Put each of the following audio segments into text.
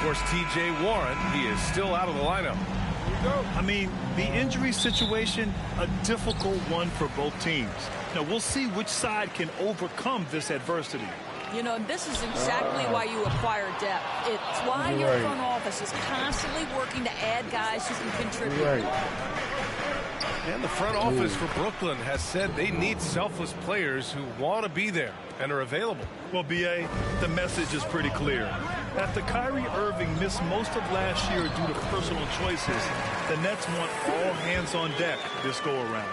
course, T.J. Warren, he is still out of the lineup. I mean, the injury situation, a difficult one for both teams. Now, we'll see which side can overcome this adversity. You know, this is exactly why you acquire depth. It's why your front office is constantly working to add guys who can contribute. And the front office for Brooklyn has said they need selfless players who want to be there and are available. Well, B.A., the message is pretty clear. After Kyrie Irving missed most of last year due to personal choices, the Nets want all hands on deck this go-around.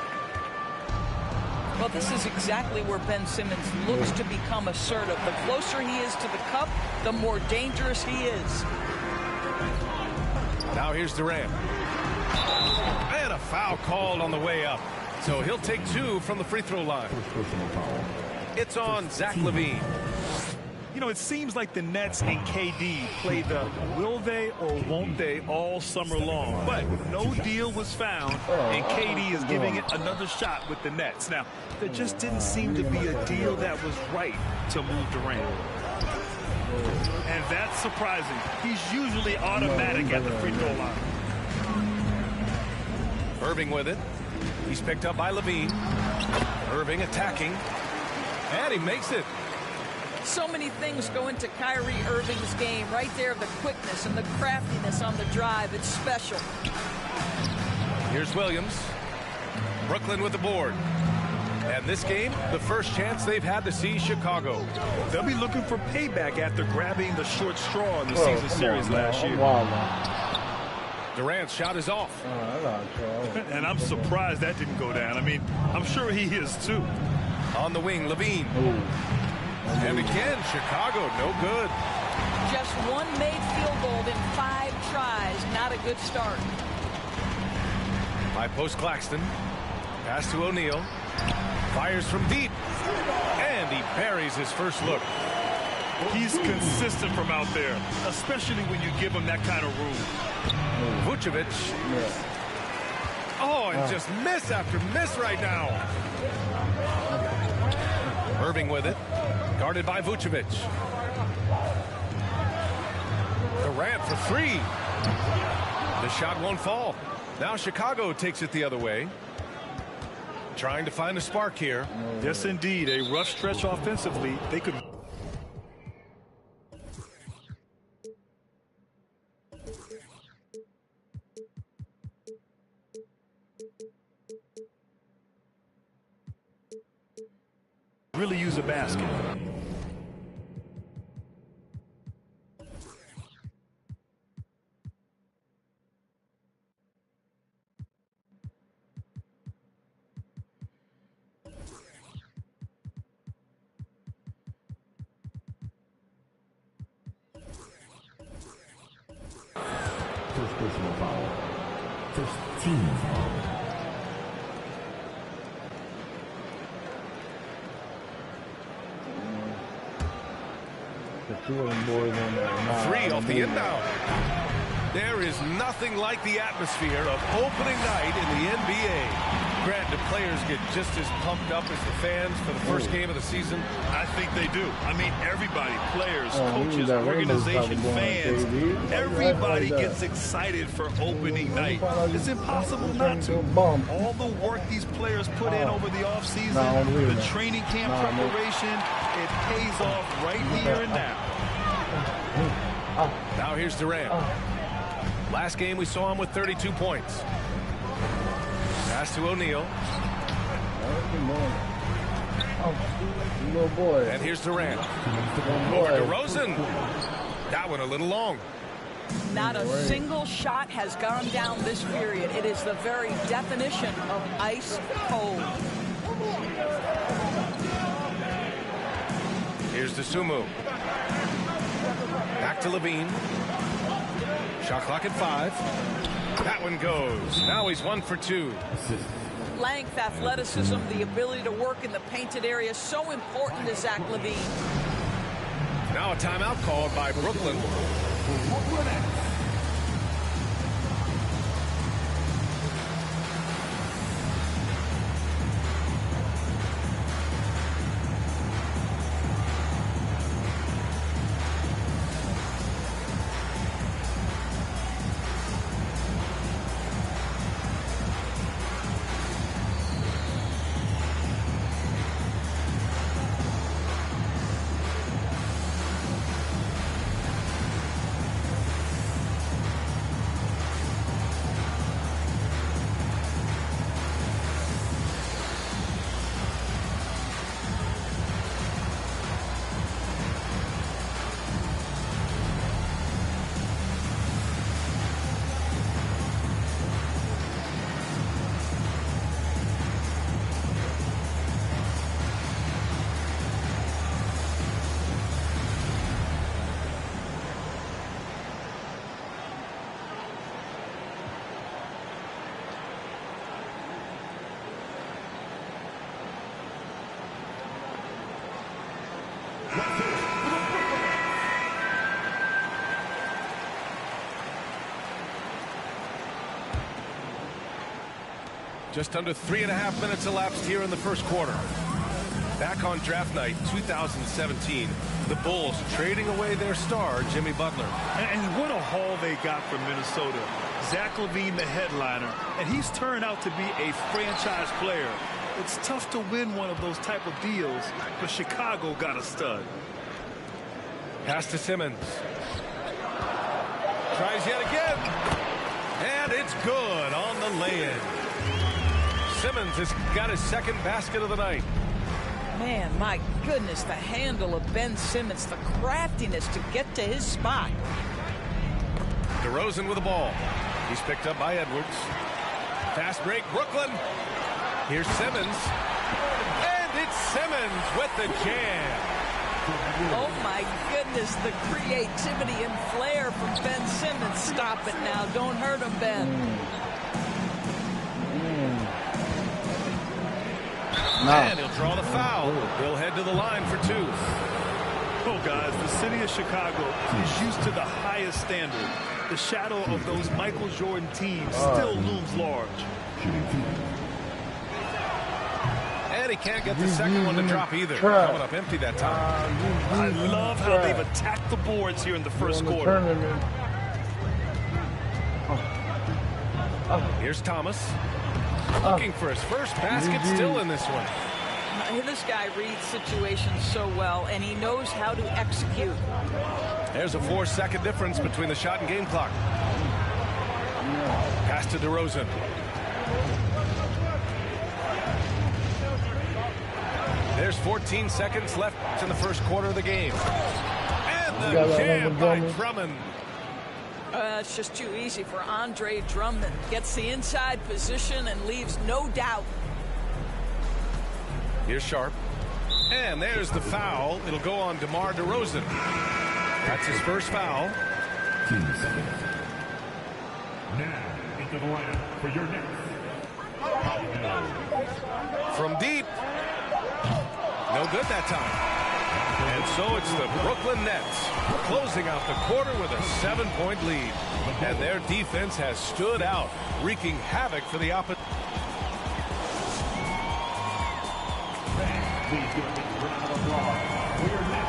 Well, this is exactly where Ben Simmons looks to become assertive. The closer he is to the cup, the more dangerous he is. Now here's Durant. And a foul called on the way up. So he'll take 2 from the free throw line. It's on Zach LaVine. You know, it seems like the Nets and KD play the will they or won't they all summer long. But no deal was found, and KD is giving it another shot with the Nets. Now, there just didn't seem to be a deal that was right to move Durant. And that's surprising. He's usually automatic at the free throw line. Irving with it. He's picked up by LaVine. Irving attacking. And he makes it. So many things go into Kyrie Irving's game. Right there, the quickness and the craftiness on the drive. It's special. Here's Williams. Brooklyn with the board. And this game, the first chance they've had to see Chicago. They'll be looking for payback after grabbing the short straw in the season series last year. Durant's shot is off. And I'm surprised that didn't go down. I mean, I'm sure he is too. On the wing, LaVine. And again, Chicago, no good. Just one made field goal in 5 tries. Not a good start. High post Claxton. Pass to O'Neal. Fires from deep. And he buries his first look. He's consistent from out there, especially when you give him that kind of room. Vucevic. Oh, and just miss after miss right now. Irving with it. Guarded by Vucevic. Durant for 3. The shot won't fall. Now Chicago takes it the other way. Trying to find a spark here. Yes, indeed. A rough stretch offensively. They could... really use a basket. First personal foul. First team foul. Three off the inbound. There is nothing like the atmosphere of opening night in the NBA. Grant, do players get just as pumped up as the fans for the first game of the season? I think they do. I mean, everybody, players, coaches, organization, fans, everybody gets excited for opening night. It's impossible not to. All the work these players put in over the offseason, the training camp preparation, it pays off right here and now. Now here's Durant. Last game we saw him with 32 points. Pass to O'Neal. And here's Durant. Over to Rosen. That one a little long. Not a single shot has gone down this period. It is the very definition of ice cold. Here's Dosunmu. Back to LaVine. Shot clock at 5. That one goes. Now he's 1 for 2. Length, athleticism, the ability to work in the painted area, so important to Zach LaVine. Now a timeout called by Brooklyn. Just under 3.5 minutes elapsed here in the first quarter. Back on draft night 2017, the Bulls trading away their star, Jimmy Butler. And what a haul they got from Minnesota. Zach LaVine, the headliner, and he's turned out to be a franchise player. It's tough to win one of those type of deals, but Chicago got a stud. Pass to Simmons. Tries yet again. And it's good on the lay-in. Simmons has got his second basket of the night. Man, my goodness, the handle of Ben Simmons, the craftiness to get to his spot. DeRozan with the ball. He's picked up by Edwards. Fast break, Brooklyn. Here's Simmons. And it's Simmons with the jam. Oh, my goodness, the creativity and flair from Ben Simmons. Stop it now. Don't hurt him, Ben. And he'll draw the foul. He'll head to the line for two. Oh, guys, the city of Chicago is used to the highest standard. The shadow of those Michael Jordan teams still looms large. And he can't get the second one to drop either. Coming up empty that time. I love how they've attacked the boards here in the first quarter. Here's Thomas. Looking for his first basket, still in this one. This guy reads situations so well, and he knows how to execute. There's a 4-second difference between the shot and game clock. Pass to DeRozan. There's 14 seconds left in the first quarter of the game. And the jam by Drummond. It's just too easy for Andre Drummond. Gets the inside position and leaves no doubt. Here's Sharp. And there's the foul. It'll go on DeMar DeRozan. That's his first foul. 2 seconds. Now into the lineup for your next. From deep. No good that time. And so it's the Brooklyn Nets closing out the quarter with a 7-point lead. And their defense has stood out, wreaking havoc for the opposition.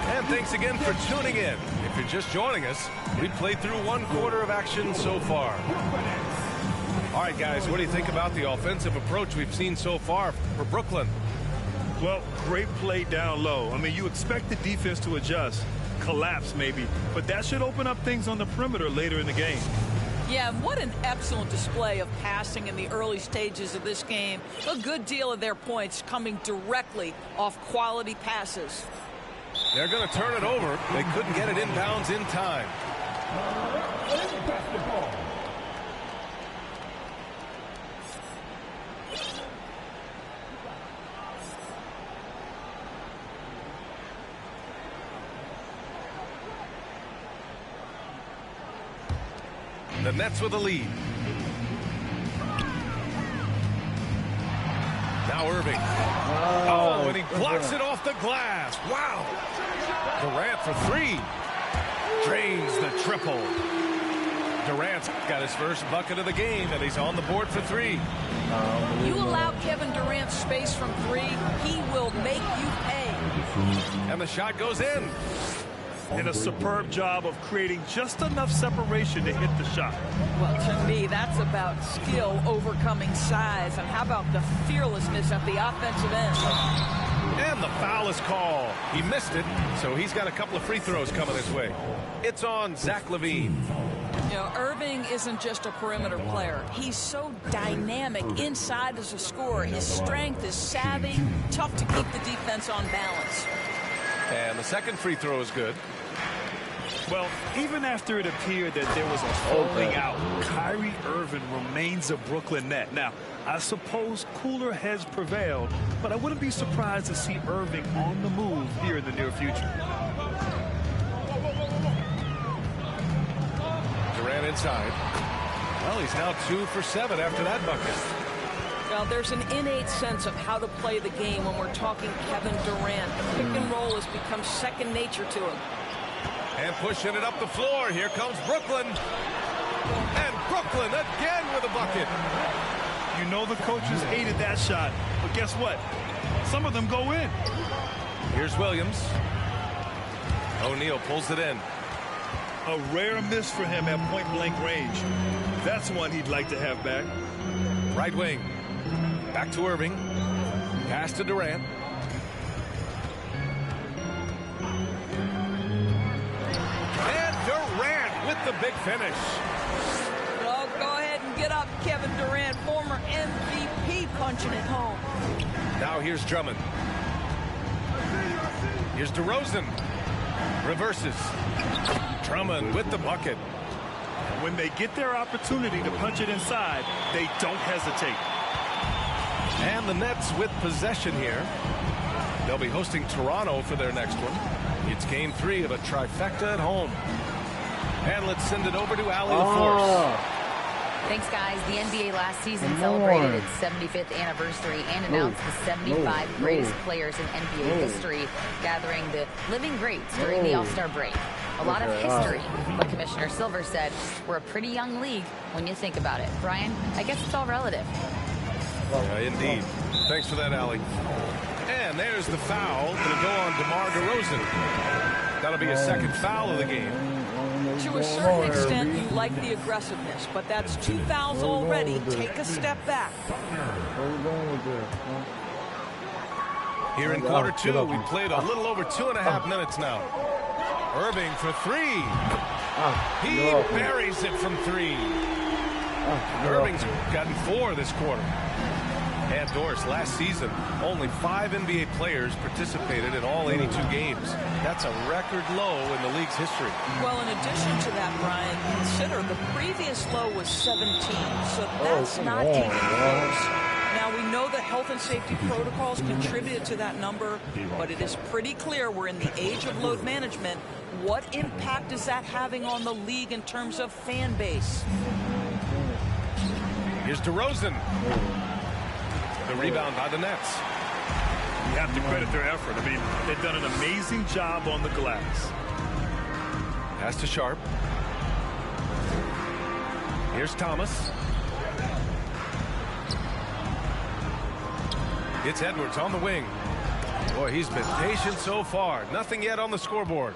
And thanks again for tuning in. If you're just joining us, we played through one quarter of action so far. All right, guys, what do you think about the offensive approach we've seen so far for Brooklyn? Well, great play down low. I mean, you expect the defense to adjust, collapse maybe, but that should open up things on the perimeter later in the game. Yeah, what an excellent display of passing in the early stages of this game. A good deal of their points coming directly off quality passes. They're going to turn it over. They couldn't get it inbounds in time. The Nets with a lead. Now Irving. Oh, and he blocks it off the glass. Wow. Durant for three. Drains the triple. Durant's got his first bucket of the game, and he's on the board for three. You allow Kevin Durant space from three, he will make you pay. And the shot goes in. And a superb job of creating just enough separation to hit the shot. Well, to me, that's about skill overcoming size. And how about the fearlessness at the offensive end? And the foul is called. He missed it, so he's got a couple of free throws coming his way. It's on Zach LaVine. You know, Irving isn't just a perimeter player. He's so dynamic inside as a scorer. His strength is savvy, tough to keep the defense on balance. And the second free throw is good. Well, even after it appeared that there was a falling out, Kyrie Irving remains a Brooklyn Net. Now, I suppose cooler heads prevailed, but I wouldn't be surprised to see Irving on the move here in the near future. Durant inside. Well, he's now 2 for 7 after that bucket. Well, there's an innate sense of how to play the game when we're talking Kevin Durant. The pick and roll has become second nature to him. And pushing it up the floor. Here comes Brooklyn. And Brooklyn again with a bucket. You know the coaches hated that shot, but guess what? Some of them go in. Here's Williams. O'Neal pulls it in. A rare miss for him at point-blank range. That's one he'd like to have back. Right wing. Back to Irving. Pass to Durant. And Durant with the big finish. Well, go ahead and get up, Kevin Durant, former MVP, punching it home. Now here's Drummond. Here's DeRozan. Reverses. Drummond with the bucket. When they get their opportunity to punch it inside, they don't hesitate. And the Nets with possession here. They'll be hosting Toronto for their next one. It's game 3 of a trifecta at home. And let's send it over to Allie LaForce. Thanks, guys. The NBA last season celebrated its 75th anniversary and announced the 75 greatest players in NBA history, gathering the living greats during the All-Star break. A lot of history, but Commissioner Silver said we're a pretty young league when you think about it. Brian, I guess it's all relative. Indeed. Thanks for that, Allie. And there's the foul. It'll go on DeMar DeRozan. That'll be a second foul of the game. To a certain extent, you like the aggressiveness, but that's 2 fouls already. Take a step back. Here in quarter 2, we played a little over 2.5 minutes now. Irving for 3. He buries it from 3. Irving's gotten 4 this quarter. And Doris, last season, only 5 NBA players participated in all 82 games. That's a record low in the league's history. Well, in addition to that, Brian, consider the previous low was 17, so that's not even close. Now, we know that health and safety protocols contributed to that number, but it is pretty clear we're in the age of load management. What impact is that having on the league in terms of fan base? Here's DeRozan. The rebound by the Nets. You have to credit their effort. I mean, they've done an amazing job on the glass. Pass to Sharp. Here's Thomas. It's Edwards on the wing. Boy, he's been patient so far. Nothing yet on the scoreboard.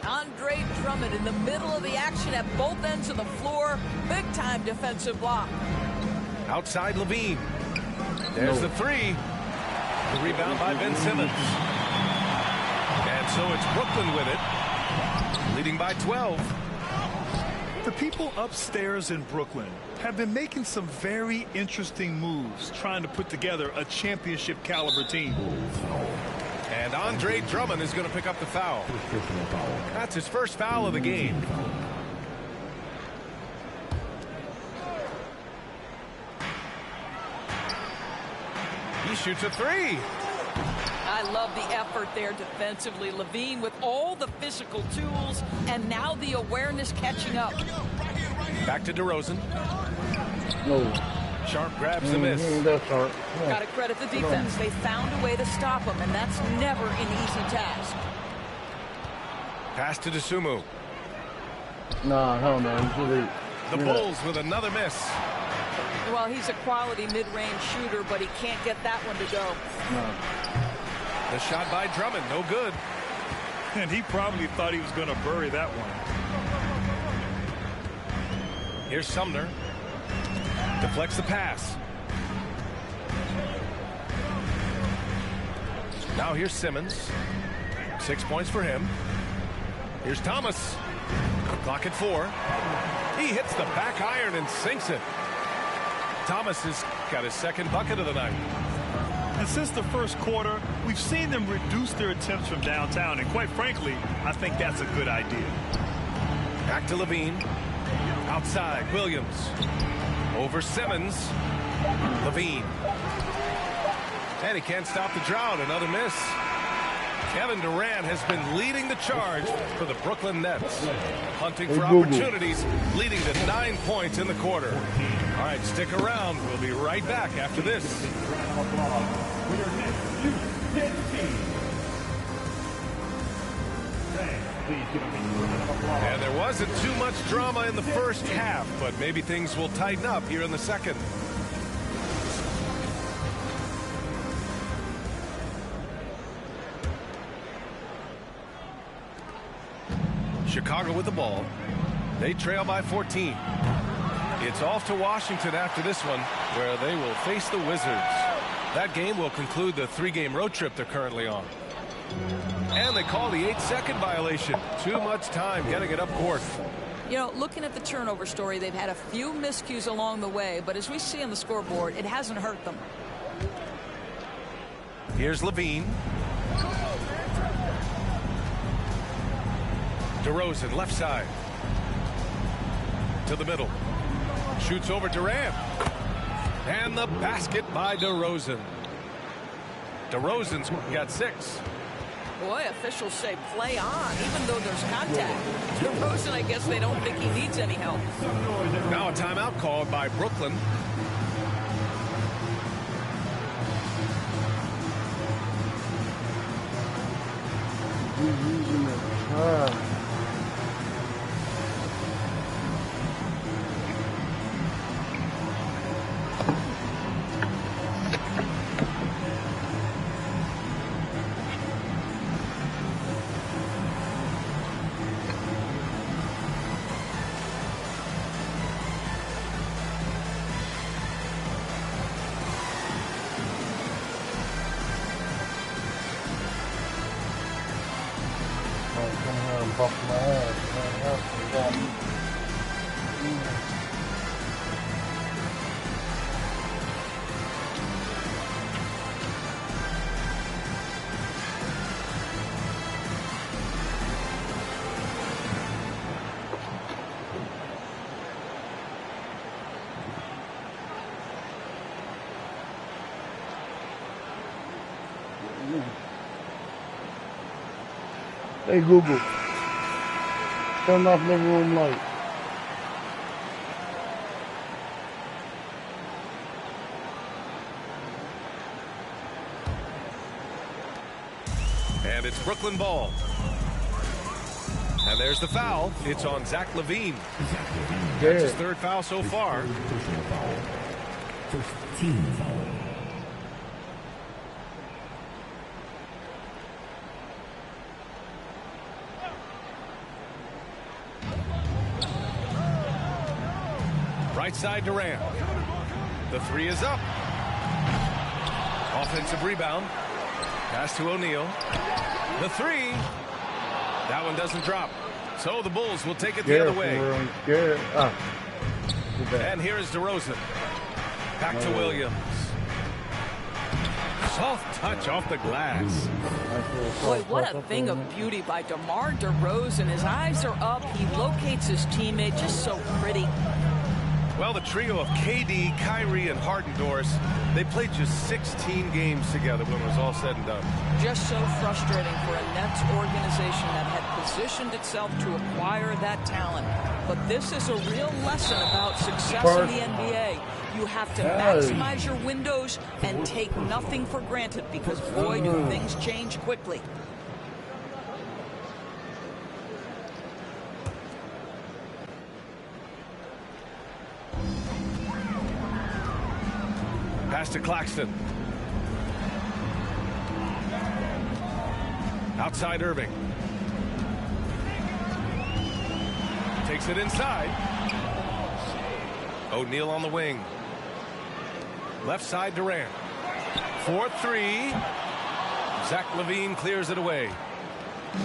Andre Drummond in the middle of the action at both ends of the floor. Big-time defensive block. Outside Levine. There's the 3. The rebound by Ben Simmons. And so it's Brooklyn with it, leading by 12. The people upstairs in Brooklyn have been making some very interesting moves, trying to put together a championship caliber team. And Andre Drummond is going to pick up the foul. That's his first foul of the game. He shoots a 3. I love the effort there defensively. Levine with all the physical tools and now the awareness catching up. Back to DeRozan. No. Sharp grabs the miss. That's hard. Got to credit the defense. They found a way to stop him, and that's never an easy task. Pass to DeSumo. Nah, hell no. He's really, The Bulls with another miss. Well, he's a quality mid-range shooter, but he can't get that one to go. The shot by Drummond, no good. And he probably thought he was going to bury that one. Here's Sumner. Deflects the pass. Now here's Simmons. 6 points for him. Here's Thomas. Clock at 4. He hits the back iron and sinks it. Thomas has got his second bucket of the night. And since the first quarter, we've seen them reduce their attempts from downtown. And quite frankly, I think that's a good idea. Back to Levine. Outside, Williams. Over Simmons. Levine. And he can't stop the drought. Another miss. Kevin Durant has been leading the charge for the Brooklyn Nets. Hunting for opportunities, leading to 9 points in the quarter. All right, stick around. We'll be right back after this. Round of applause for your next Houston team. Thanks. Please give them a round of applause. And there wasn't too much drama in the first half, but maybe things will tighten up here in the second. Chicago with the ball. They trail by 14. It's off to Washington after this one, where they will face the Wizards. That game will conclude the 3-game road trip they're currently on. And they call the 8-second violation. Too much time getting it up court. You know, looking at the turnover story, they've had a few miscues along the way, but as we see on the scoreboard, it hasn't hurt them. Here's Levine. DeRozan, left side. To the middle. Shoots over Durant. And the basket by DeRozan. DeRozan's got 6. Boy, officials say play on, even though there's contact. DeRozan, I guess they don't think he needs any help. Now a timeout called by Brooklyn. Hey Google, turn off living room light. And it's Brooklyn ball. And there's the foul. It's on Zach LaVine. That's his 3rd foul so far. First team foul. Right side Durant. The 3 is up. Offensive rebound. Pass to O'Neal. The 3. That one doesn't drop. So the Bulls will take it the other way. And here is DeRozan. Back to Williams. Soft touch off the glass. Boy, what a thing of beauty by DeMar DeRozan. His eyes are up. He locates his teammate. Just so pretty. Well, the trio of KD, Kyrie, and Harden, Doris, they played just 16 games together when it was all said and done. Just so frustrating for a Nets organization that had positioned itself to acquire that talent. But this is a real lesson about success in the NBA. You have to maximize your windows and take nothing for granted because, boy, do things change quickly. Pass to Claxton. Outside Irving. Takes it inside. O'Neal on the wing. Left side Durant. 4-3. Zach LaVine clears it away.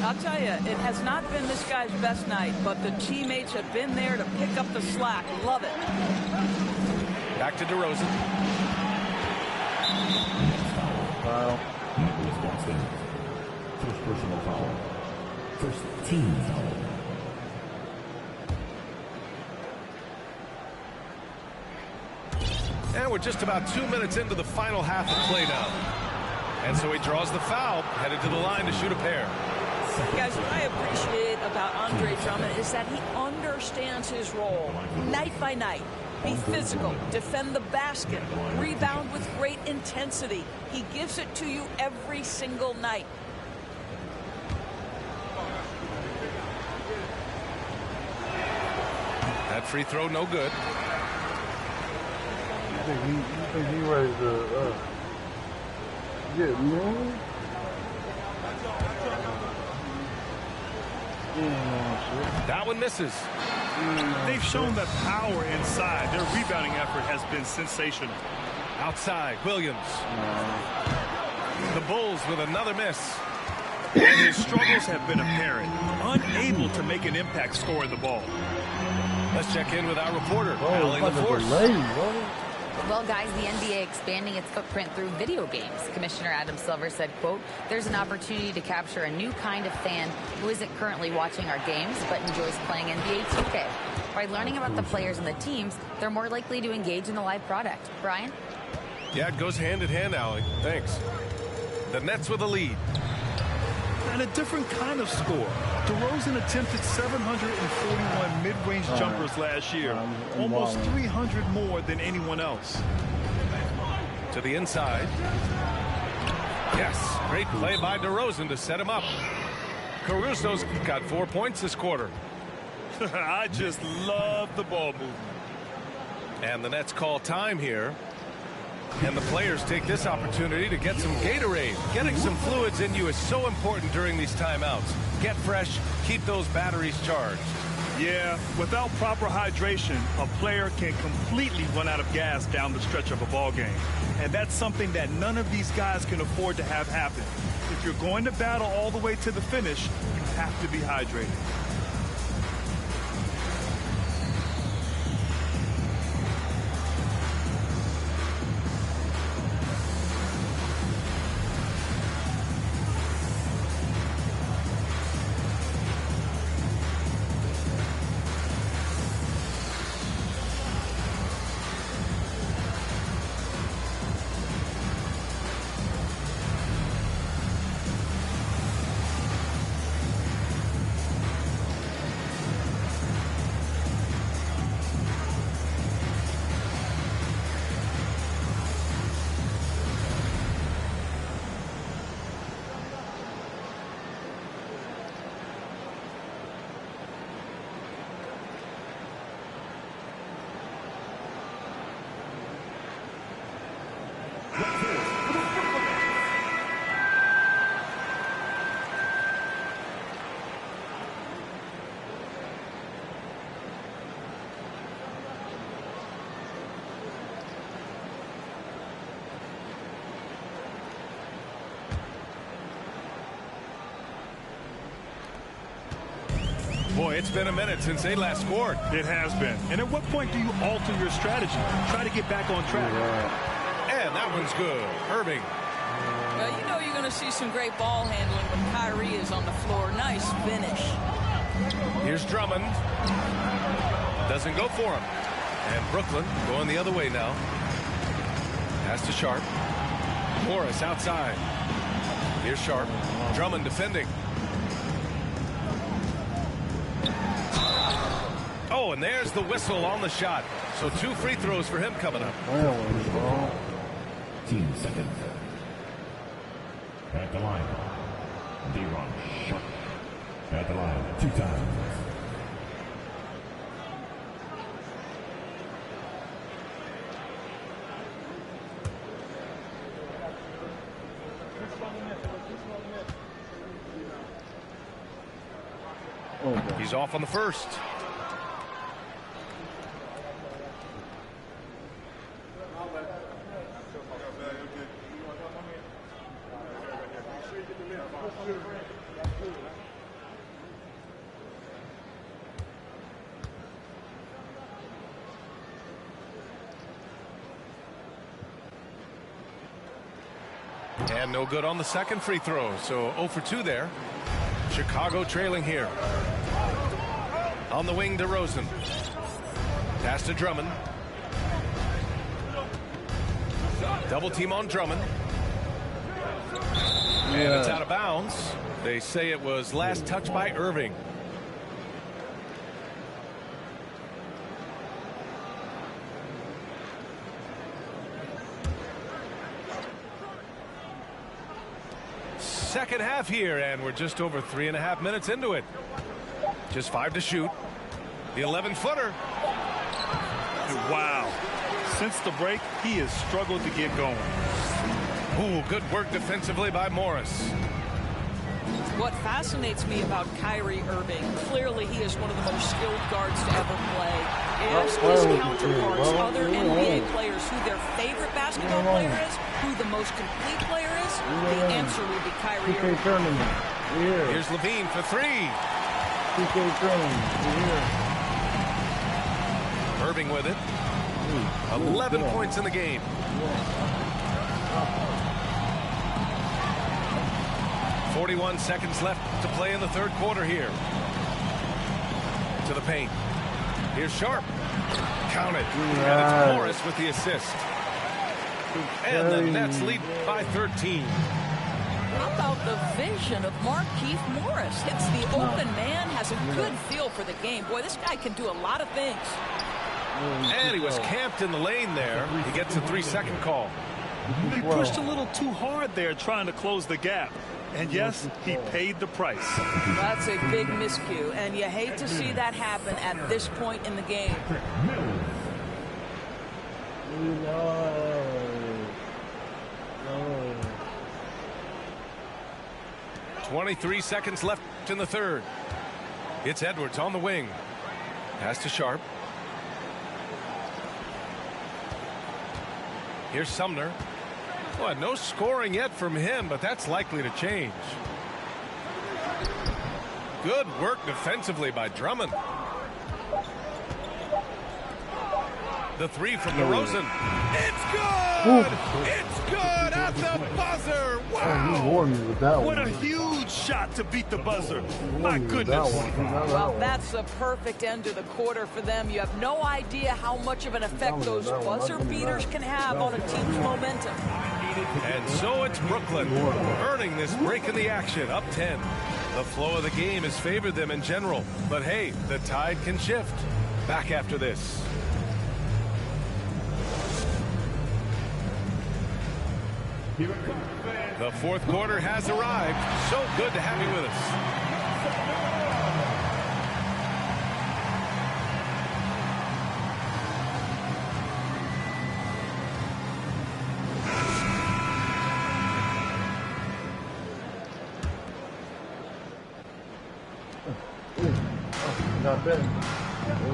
I'll tell you, it has not been this guy's best night, but the teammates have been there to pick up the slack. Love it. Back to DeRozan. Foul. Nicholas Boston. First personal foul. First team foul. And we're just about 2 minutes into the final half of play now. And so he draws the foul, headed to the line to shoot a pair. Guys, what I appreciate about Andre Drummond is that he understands his role night by night. Be physical, defend the basket, rebound with great intensity. He gives it to you every single night. That free throw, no good. You think he ready to get moved? That one misses. They've shown that power inside. Their rebounding effort has been sensational. Outside, Williams. The Bulls with another miss. His struggles have been apparent. Unable to make an impact scoring the ball. Let's check in with our reporter, Oh, Allie it's like a LaForce. delay, bro. Well, guys, the NBA expanding its footprint through video games. Commissioner Adam Silver said, quote, there's an opportunity to capture a new kind of fan who isn't currently watching our games but enjoys playing NBA 2K. By learning about the players and the teams, they're more likely to engage in the live product. Brian? Yeah, it goes hand in hand, Allie. Thanks. The Nets with a lead. And a different kind of score. DeRozan attempted 741 mid-range jumpers last year, almost 300 more than anyone else. To the inside. Yes, great play by DeRozan to set him up. Caruso's got 4 points this quarter. I just love the ball movement. And the Nets call time here. And the players take this opportunity to get some Gatorade. Getting some fluids in you is so important during these timeouts. Get fresh, keep those batteries charged. Yeah, without proper hydration, a player can completely run out of gas down the stretch of a ball game. And that's something that none of these guys can afford to have happen. If you're going to battle all the way to the finish, you have to be hydrated. Boy, it's been a minute since they last scored. It has been. And at what point do you alter your strategy? Try to get back on track. And that one's good. Irving. Well, you know you're going to see some great ball handling when Kyrie is on the floor. Nice finish. Here's Drummond. Doesn't go for him. And Brooklyn going the other way now. Pass to Sharp. Morris outside. Here's Sharp. Drummond defending. Oh, and there's the whistle on the shot. So 2 free throws for him coming up. 15 seconds. At the line. De'Ron Sharp. At the line 2 times. He's off on the first. And no good on the second free throw. So 0 for 2 there. Chicago trailing here. On the wing, DeRozan. Pass to Drummond. Double team on Drummond. And it's out of bounds. They say it was last touched by Irving. second half here, and we're just over 3.5 minutes into it. Just 5 to shoot. The 11-footer. Wow. Since the break, he has struggled to get going. Ooh, good work defensively by Morris. What fascinates me about Kyrie Irving, clearly he is one of the most skilled guards to ever play. Ask his counterparts, other NBA players, who their favorite basketball player is, who the most complete player is, the answer will be Kyrie Irving. Here's Levine for 3. Irving with it. 11 points in the game. 41 seconds left to play in the third quarter here. To the paint. Here's Sharp. Count it. And it's Morris with the assist. And the Nets lead by 13. How about the vision of Markieff Morris? Hits the open man, has a good feel for the game. Boy, this guy can do a lot of things. And he was camped in the lane there. He gets a 3-second call. He pushed a little too hard there trying to close the gap. And yes, he paid the price. That's a big miscue, and you hate to see that happen at this point in the game. 23 seconds left in the third. It's Edwards on the wing. Pass to Sharp. Here's Sumner. Well, no scoring yet from him, but that's likely to change. Good work defensively by Drummond. The 3 from DeRozan. It's good! It's good at the buzzer! Wow! What a huge shot to beat the buzzer. My goodness. Well, that's a perfect end to the quarter for them. You have no idea how much of an effect those buzzer beaters can have on a team's momentum. And so it's Brooklyn earning this break in the action, up 10. The flow of the game has favored them in general, but hey, the tide can shift. Back after this. The fourth quarter has arrived. So good to have you with us.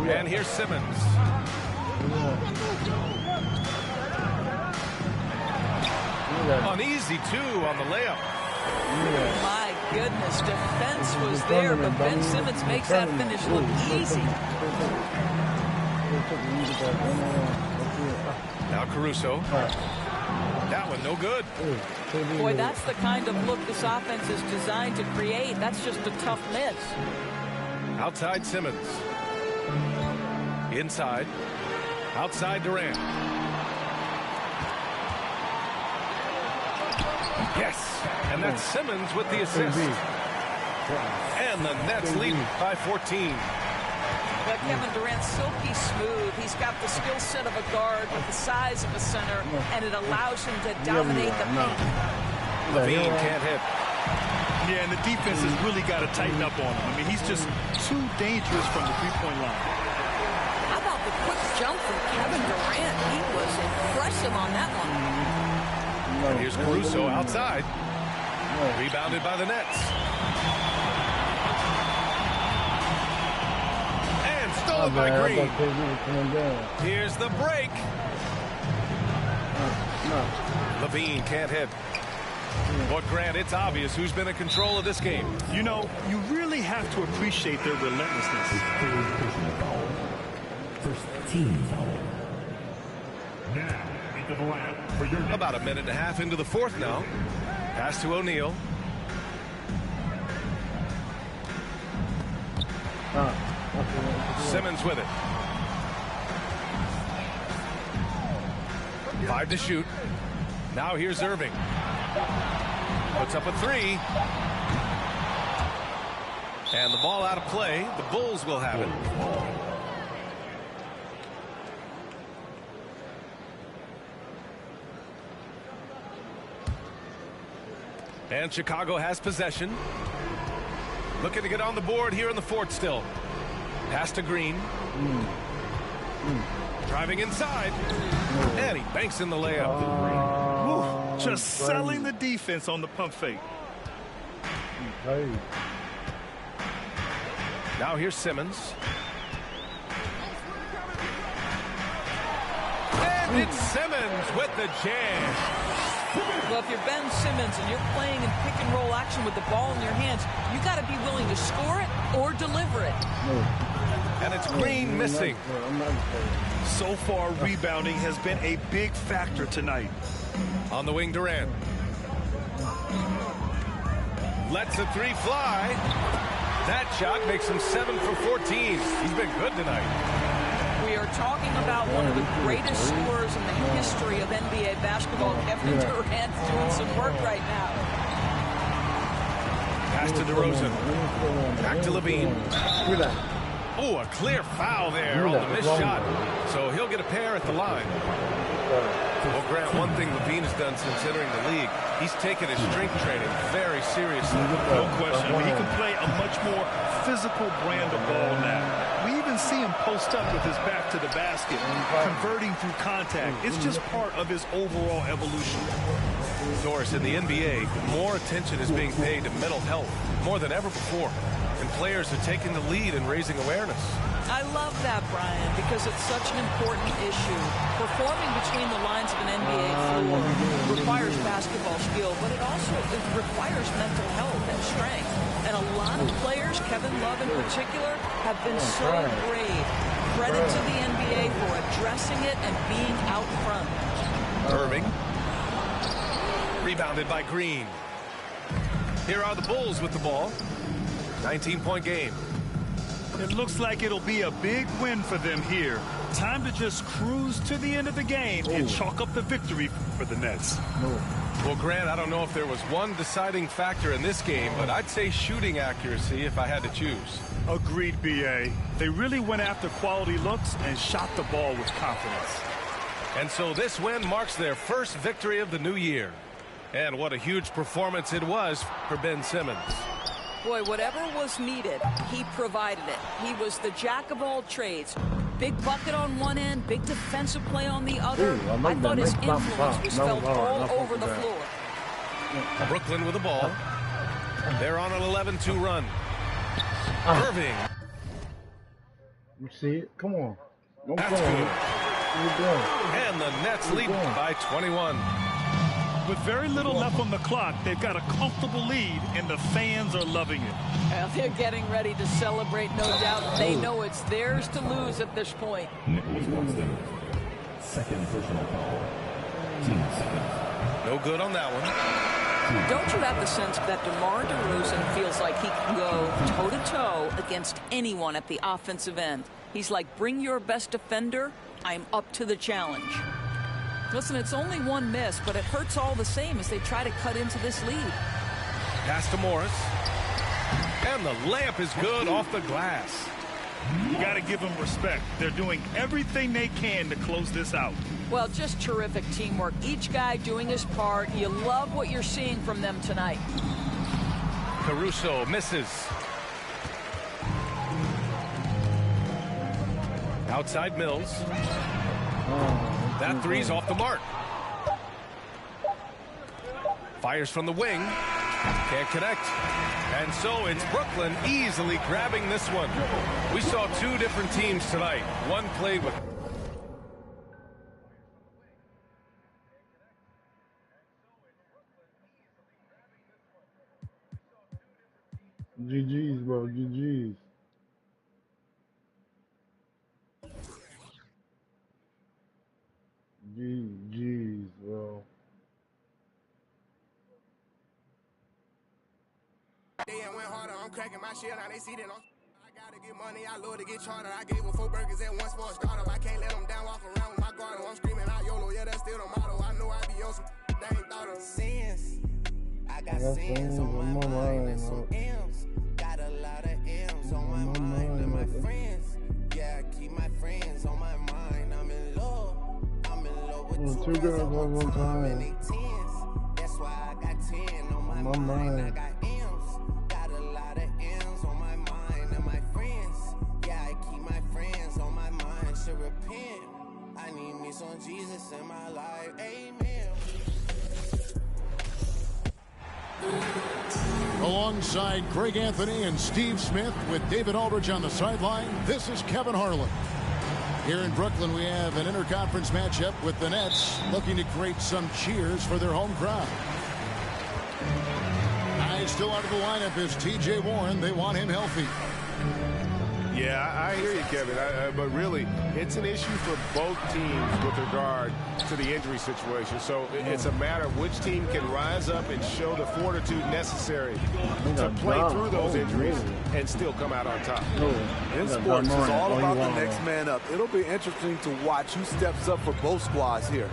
And here's Simmons. An easy 2 on the layup. My goodness, defense was there, but Ben Simmons makes that finish look easy. Now Caruso. That one no good. Boy, that's the kind of look this offense is designed to create. That's just a tough miss. Outside Simmons. Inside. Outside Durant. Yes, and that's Simmons with the assist. And the Nets lead by 14. But Kevin Durant's silky smooth. He's got the skill set of a guard with the size of a center, and it allows him to dominate the paint. Levine can't hit. Yeah, and the defense has really got to tighten up on him. I mean, he's just too dangerous from the three-point line. How about the quick jump from Kevin Durant? He was impressive on that one. And here's Caruso outside. Rebounded by the Nets. And stolen by Green. Here's the break. Levine can't hit. But Grant, it's obvious who's been in control of this game. You know, you really have to appreciate their relentlessness. First team foul. Now, into the lineup for your next. About a minute and a half into the fourth now. Pass to O'Neal. Simmons with it. 5 to shoot. Now here's Irving. Puts up a 3. And the ball out of play. The Bulls will have it. And Chicago has possession. Looking to get on the board here in the fourth still. Pass to Green. Driving inside. And he banks in the layup. Just selling the defense on the pump fake. Hey. Now here's Simmons. And it's Simmons with the jam. Well, if you're Ben Simmons and you're playing in pick and roll action with the ball in your hands, you got to be willing to score it or deliver it. And it's Green missing. So far, rebounding has been a big factor tonight. On the wing, Durant. Lets a three fly. That shot makes him 7 for 14. He's been good tonight. We are talking about one of the greatest scorers in the history of NBA basketball. Kevin Durant doing some work right now. Pass to DeRozan. Back to Levine. Oh, a clear foul there on the missed shot. So he'll get a pair at the line. Well, Grant, one thing Levine has done since entering the league, he's taken his strength training very seriously. No question. I mean, he can play a much more physical brand of ball now. We even see him post up with his back to the basket, converting through contact. It's just part of his overall evolution. Doris, in the NBA, more attention is being paid to mental health more than ever before. And players are taking the lead in raising awareness. I love that, Brian, because it's such an important issue. Performing between the lines of an NBA floor requires basketball skill, but it also requires mental health and strength. And a lot of players, Kevin Love in particular, have been so brave. Credit to the NBA for addressing it and being out front. Irving. Rebounded by Green. Here are the Bulls with the ball. 19-point game. It looks like it'll be a big win for them here. Time to just cruise to the end of the game and chalk up the victory for the Nets. Well, Grant, I don't know if there was one deciding factor in this game, but I'd say shooting accuracy if I had to choose. Agreed, B.A. They really went after quality looks and shot the ball with confidence. And so this win marks their first victory of the new year. And what a huge performance it was for Ben Simmons. Boy, whatever was needed, he provided it. He was the jack of all trades. Big bucket on one end, big defensive play on the other. I thought his influence was felt all over the floor. Brooklyn with the ball. They're on an 11-2 run. Irving. You see it? Come on. That's good. And the Nets lead by 21. With very little left on the clock, they've got a comfortable lead, and the fans are loving it. Well, they're getting ready to celebrate, no doubt. They know it's theirs to lose at this point. Nicholas Claxton, second personal foul. Team seconds. No good on that one. Don't you have the sense that DeMar DeRozan feels like he can go toe-to-toe against anyone at the offensive end? He's like, bring your best defender, I'm up to the challenge. Listen, it's only one miss, but it hurts all the same as they try to cut into this lead. Pass to Morris. And the layup is good off the glass. You got to give them respect. They're doing everything they can to close this out. Well, just terrific teamwork. Each guy doing his part. You love what you're seeing from them tonight. Caruso misses. Outside Mills. That three's off the mark. Fires from the wing. Can't connect. And so it's Brooklyn easily grabbing this one. We saw two different teams tonight. One played with... GG's, bro. GG's. GG's, bro. They went harder, I'm cracking my shit, now they see that I gotta get money, I love to get charter. I gave them 4 burgers at once for a startup. I can't let them down, walk around with my guard. I'm screaming out YOLO, yeah, that's still the motto. I know I be on some they ain't thought of. Sins, I got sins on my mind and some M's. Got a lot of M's on my mind and my friends. Yeah, I keep my friends on my mind. I'm in love with two girls on one time. That's why I got 10 on my my mind. I got M's, got a lot of M's on my mind and my friends. Yeah, I keep my friends on my mind. Should repent. I need me some Jesus in my life. Amen. Alongside Greg Anthony and Steve Smith with David Aldridge on the sideline, this is Kevin Harlan. Here in Brooklyn, we have an interconference matchup with the Nets looking to create some cheers for their home crowd. Still out of the lineup is T.J. Warren. They want him healthy. Yeah, I hear you, Kevin. But really, it's an issue for both teams with regard to the injury situation. So it's a matter of which team can rise up and show the fortitude necessary to play through those injuries and still come out on top. In sports, it's all about the next man up. It'll be interesting to watch who steps up for both squads here.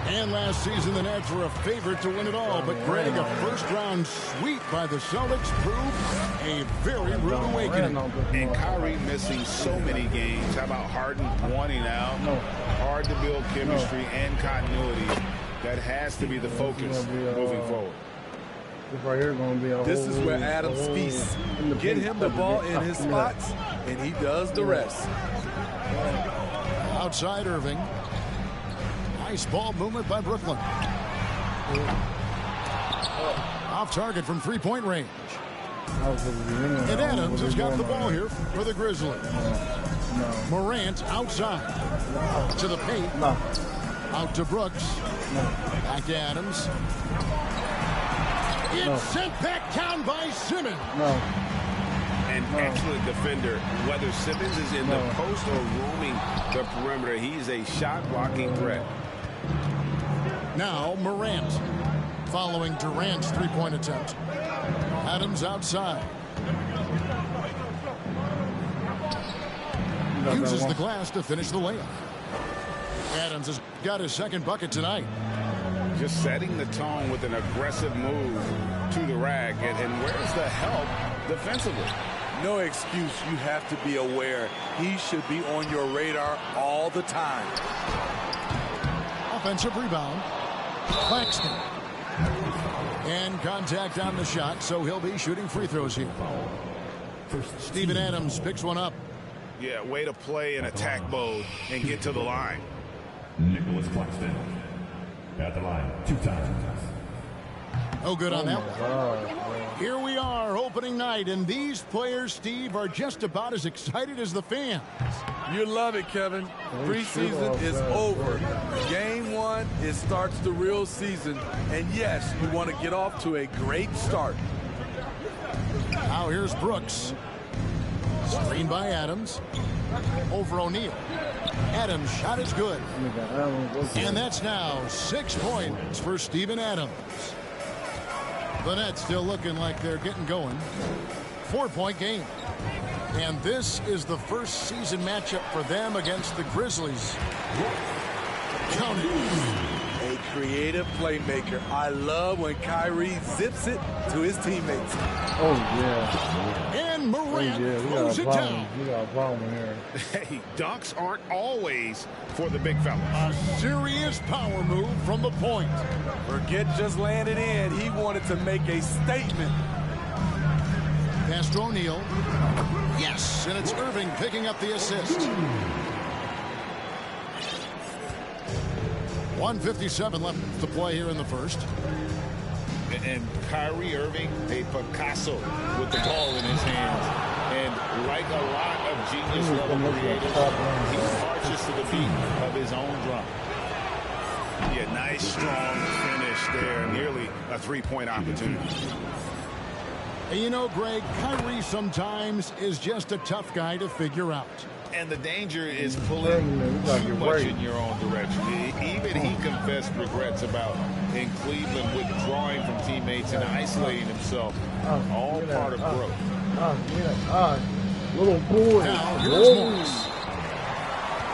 And last season, the Nets were a favorite to win it all, but Greg, a first-round sweep by the Celtics proved a very rude awakening. And Kyrie missing so many games. How about Harden wanting out? Hard to build chemistry and continuity. That has to be the focus moving forward. This is where Adams feasts. Get him the ball in his spots, and he does the rest. Outside Irving. Nice ball movement by Brooklyn. Off target from three-point range. And Adams has got the ball here for the Grizzlies. Morant outside. To the paint. Out to Brooks. Back to Adams. It's sent back down by Simmons. An excellent defender. Whether Simmons is in the post or roaming the perimeter, he's a shot-blocking threat. Now Morant following Durant's three-point attempt. Adams outside. Uses the glass to finish the layup. Adams has got his second bucket tonight. Just setting the tone with an aggressive move to the rack. And where's the help defensively? No excuse. You have to be aware. He should be on your radar all the time. Offensive rebound. Claxton. And contact on the shot, so he'll be shooting free throws here. Steven Adams picks one up. Yeah, way to play in attack mode and get to the line. Nicholas Claxton at the line 2 times. No good on that one. Here we are, opening night, and these players, Steve, are just about as excited as the fans. You love it, Kevin. Preseason is over. Game 1, it starts the real season. And yes, you want to get off to a great start. Now here's Brooks. Screen by Adams. Over O'Neal. Adams' shot is good. And that's now 6 points for Steven Adams. The Nets still looking like they're getting going. 4-point game. And this is the first season matchup for them against the Grizzlies. Count it. A creative playmaker. I love when Kyrie zips it to his teammates. Oh, yeah. And Morant throws it down. We got a problem here. Hey, dunks aren't always for the big fellas. A serious power move from the point. Forget just laying it in. He wanted to make a statement. Pass to O'Neal. Yes, and it's Irving picking up the assist. 1:57 left to play here in the first. And Kyrie Irving, a Picasso with the ball in his hands. And like a lot of genius level creators, he marches to the beat of his own drum. Yeah, nice strong finish there. Nearly a three-point opportunity. And you know, Greg, Kyrie sometimes is just a tough guy to figure out. And the danger is pulling too much in your own direction. Even he confessed regrets about in Cleveland withdrawing from teammates and isolating himself. All part of growth. Little boy. Now, here's Morris.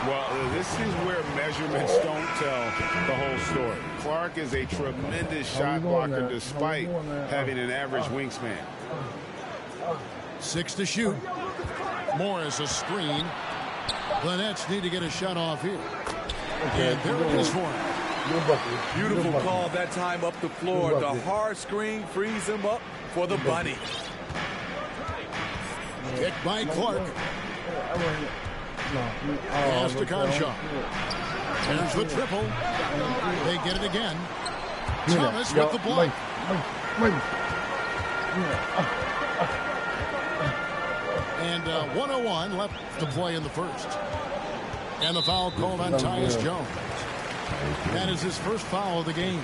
Well, this is where measurements don't tell the whole story. Clark is a tremendous shot blocker despite having an average wingspan. 6 to shoot. Morris a screen. The Nets need to get a shot off here. And there it is for him. Beautiful call that time up the floor. The hard screen frees him up for the bunny. Hit by Clark. Pass to Conshaw. There's the triple. They get it again. Thomas with the block. And 1:01 left to play in the first. And the foul called on Tyus Jones. That is his first foul of the game.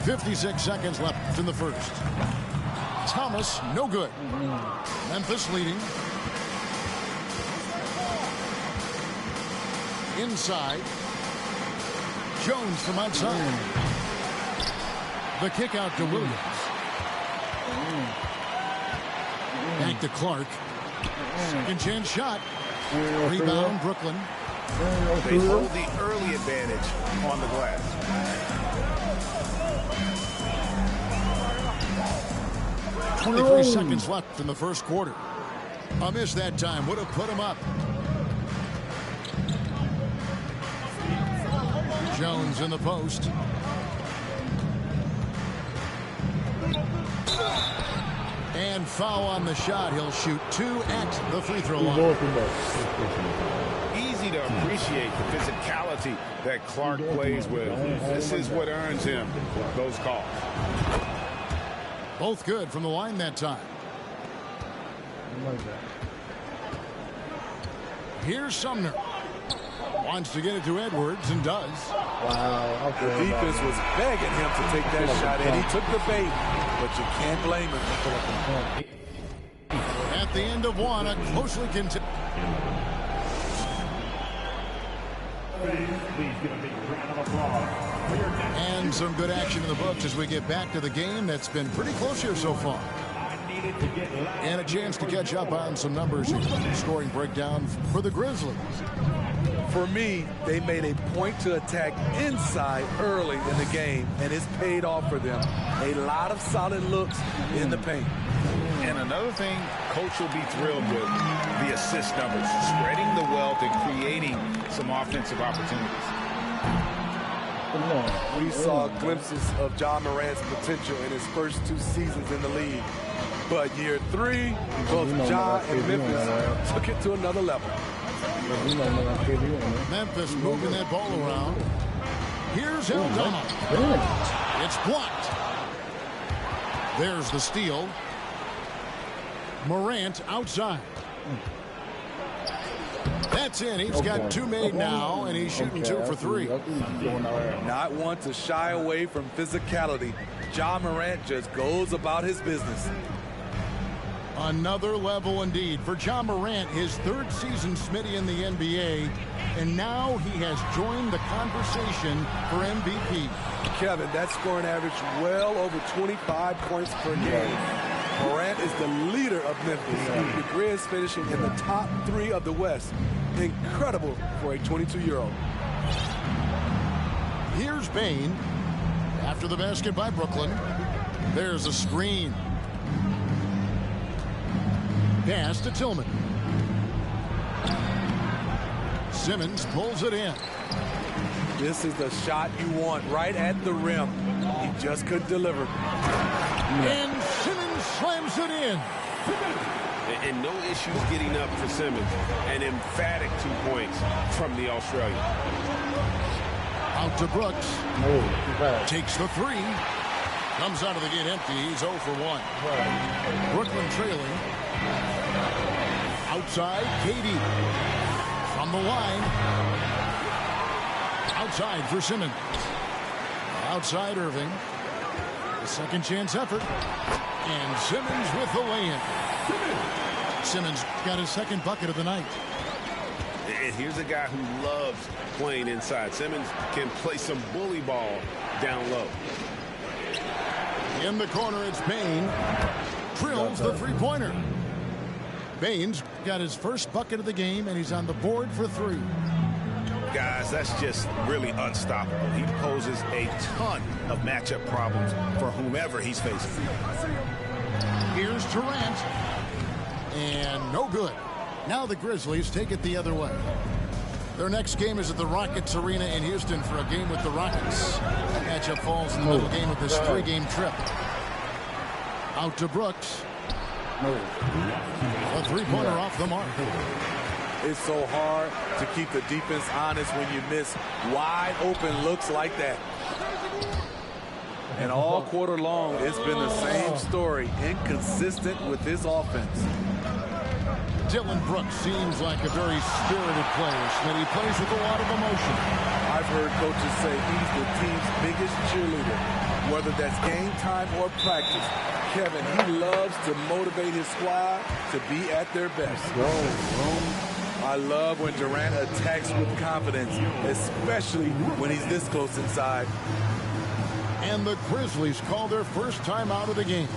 56 seconds left in the first. Thomas, no good. Memphis leading. Inside. Jones from outside. The kick out to Williams. Back to Clark. Second chance shot. Rebound, Brooklyn. They hold the early advantage on the glass. 23 seconds left in the first quarter. A miss that time would have put him up. Jones in the post. And foul on the shot. He'll shoot 2 at the free throw line. Easy to appreciate the physicality that Clark plays with. This is what earns him those calls. Both good from the line that time. Here's Sumner. Wants to get it to Edwards and does. Wow. The defense was begging him to take that shot, and he took the bait, but you can't blame him. At the end of one, a closely contested. And some good action in the books as we get back to the game that's been pretty close here so far. And a chance to catch up on some numbers. Scoring breakdown for the Grizzlies. For me, they made a point to attack inside early in the game, and it's paid off for them. A lot of solid looks in the paint. And another thing, Coach will be thrilled with the assist numbers, spreading the wealth and creating some offensive opportunities. We saw glimpses of Ja Morant's potential in his first 2 seasons in the league. But year 3, both Ja and Memphis took it to another level. Memphis moving that ball around. Here's Eldama. It's blocked. There's the steal. Morant outside. That's in. He's got 2 made now, and he's shooting 2 for 3. Not one to shy away from physicality. Ja Morant just goes about his business. Another level indeed for Ja Morant, his 3rd season, Smitty, in the NBA, and now he has joined the conversation for MVP. Kevin, that scoring average well over 25 points per game. Morant is the leader of Memphis. The Grizz finishing in the top 3 of the West. Incredible for a 22-year-old. Here's Bane. After the basket by Brooklyn. There's a screen. Pass to Tillman. Simmons pulls it in. This is the shot you want right at the rim. He just couldn't deliver. And Simmons slams it in. And no issues getting up for Simmons. An emphatic 2 points from the Australian. Out to Brooks. Takes the 3. Comes out of the gate empty. He's 0 for 1. Brooklyn trailing. Outside, KD. From the line. Outside for Simmons. Outside Irving. The second chance effort. And Simmons with the lay-in. Simmons got his 2nd bucket of the night. And here's a guy who loves playing inside. Simmons can play some bully ball down low. In the corner, it's Bane. Drills the 3-pointer. Bane's got his 1st bucket of the game, and he's on the board for 3. Guys, that's just really unstoppable. He poses a ton of matchup problems for whomever he's facing. Here's Durant. And no good. Now the Grizzlies take it the other way. Their next game is at the Rockets Arena in Houston for a game with the Rockets. That matchup falls in the middle game of this 3-game trip. Out to Brooks. A three-pointer off the mark. It's so hard to keep the defense honest when you miss wide open looks like that. And all quarter long, it's been the same story, inconsistent with his offense. Dillon Brooks seems like a very spirited player, and he plays with a lot of emotion. I've heard coaches say he's the team's biggest cheerleader, whether that's game time or practice. Kevin, he loves to motivate his squad to be at their best. I love when Durant attacks with confidence, especially when he's this close inside. And the Grizzlies call their first time out of the game.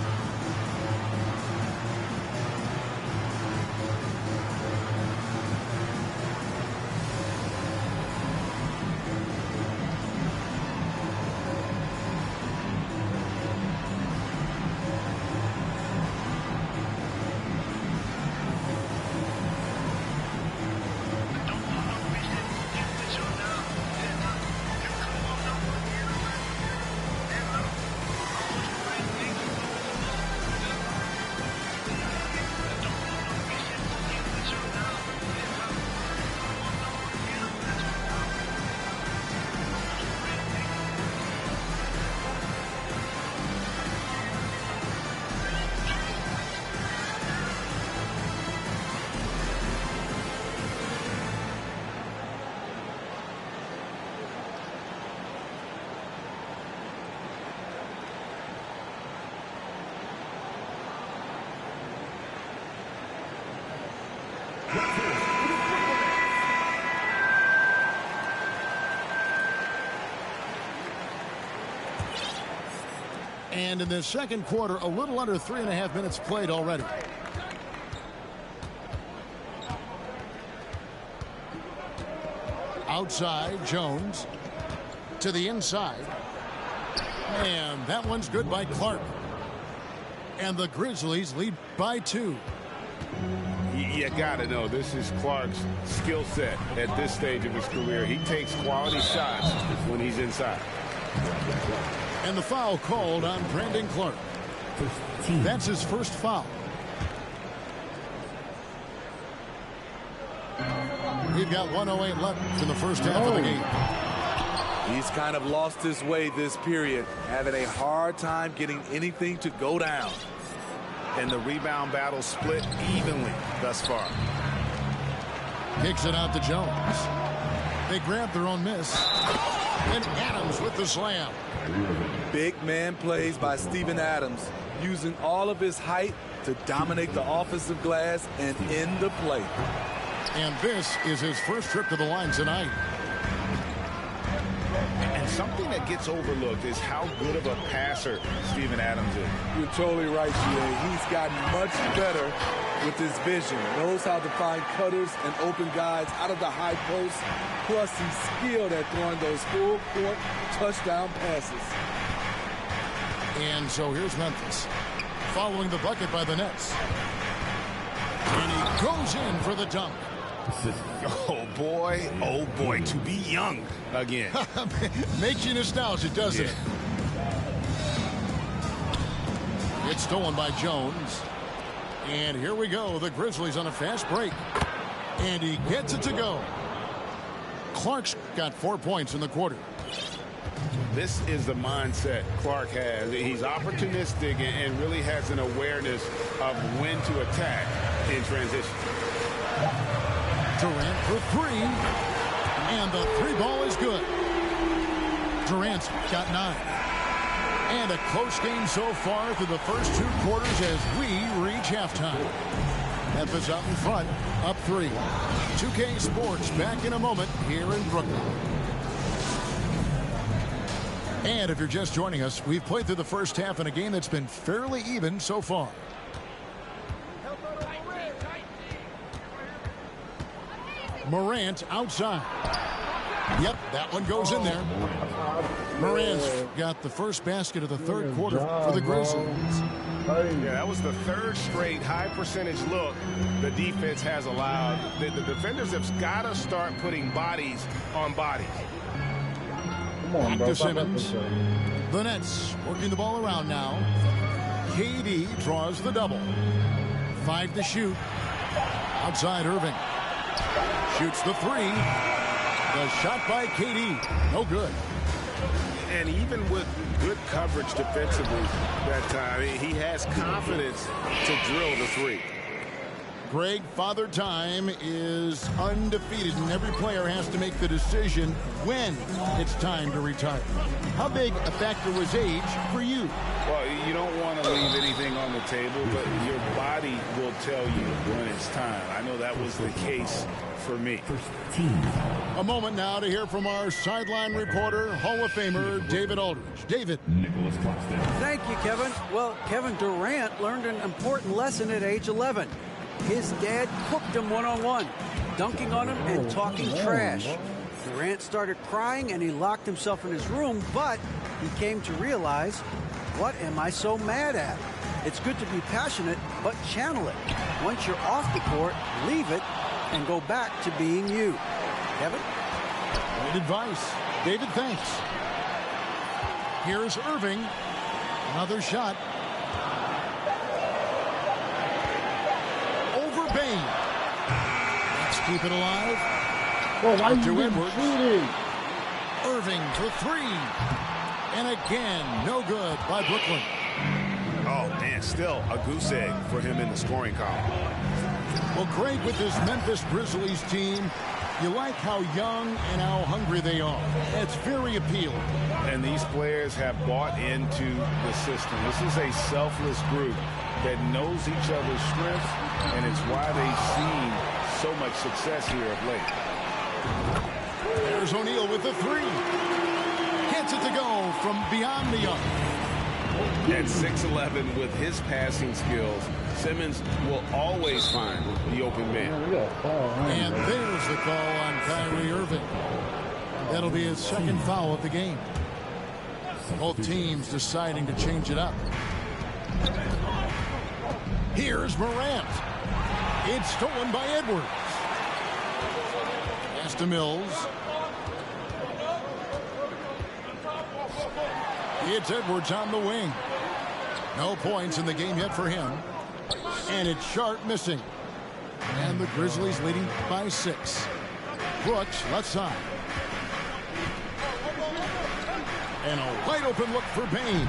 And in the second quarter, a little under 3.5 minutes played already. Outside, Jones. To the inside. And that one's good by Clark. And the Grizzlies lead by 2. You gotta know, this is Clark's skill set at this stage of his career. He takes quality shots when he's inside. And the foul called on Brandon Clark. That's his first foul. We've got 1:08 left in the first half of the game. He's kind of lost his way this period, having a hard time getting anything to go down. And the rebound battle split evenly thus far. Kicks it out to Jones. They grab their own miss. And Adams with the slam. Big man plays by Steven Adams, using all of his height to dominate the offensive glass and end the play. And this is his first trip to the line tonight. And something that gets overlooked is how good of a passer Steven Adams is. You're totally right, G.A. He's gotten much better with his vision. Knows how to find cutters and open guys out of the high post. Plus, he's skilled at throwing those full-court touchdown passes. And so here's Memphis, following the bucket by the Nets. And he goes in for the dunk. Oh, boy, to be young again. Makes you nostalgic, doesn't it? It's stolen by Jones. And here we go, the Grizzlies on a fast break. And he gets it to go. Clark's got 4 points in the quarter. This is the mindset Clark has. He's opportunistic and really has an awareness of when to attack in transition. Durant for 3. And the 3-ball is good. Durant's got 9. And a close game so far through the first 2 quarters as we reach halftime. Memphis out in front, up 3. 2K Sports back in a moment here in Brooklyn. And if you're just joining us, we've played through the first half in a game that's been fairly even so far. Morant outside. Yep, that one goes in there. Morant's got the first basket of the third quarter for the Grizzlies. Yeah, that was the third straight high percentage look the defense has allowed. The defenders have got to start putting bodies on bodies. Back to Simmons. The Nets working the ball around now. KD draws the double. 5 to shoot. Outside Irving. Shoots the 3. The shot by KD. No good. And even with good coverage defensively that time, he has confidence to drill the 3. Greg, Father Time is undefeated, and every player has to make the decision when it's time to retire. How big a factor was age for you? Well, you don't want to leave anything on the table, but your body will tell you when it's time. I know that was the case for me. A moment now to hear from our sideline reporter, Hall of Famer David Aldridge. David. Thank you, Kevin. Well, Kevin Durant learned an important lesson at age 11. His dad cooked him one-on-one, dunking on him and talking trash. Durant started crying and he locked himself in his room, but he came to realize, what am I so mad at? It's good to be passionate, but channel it. Once you're off the court, leave it and go back to being you. Kevin? Great advice. David, thanks. Here's Irving. Another shot. Over Bane. Let's keep it alive. Up to Edwards. Irving for 3. And again, no good by Brooklyn. Oh, man, still a goose egg for him in the scoring column. Well, Craig, with this Memphis Grizzlies team, you like how young and how hungry they are. It's very appealing. And these players have bought into the system. This is a selfless group that knows each other's strengths, and it's why they've seen so much success here of late. There's O'Neal with the 3. Gets it to go from beyond the arc. At 6'11", with his passing skills, Simmons will always find the open man. And there's the call on Kyrie Irving. That'll be his second foul of the game. Both teams deciding to change it up. Here's Morant. It's stolen by Edwards. Pass to Mills. It's Edwards on the wing. No points in the game yet for him. And it's Sharp missing. And the Grizzlies leading by 6. Brooks left side. And a wide open look for Bane.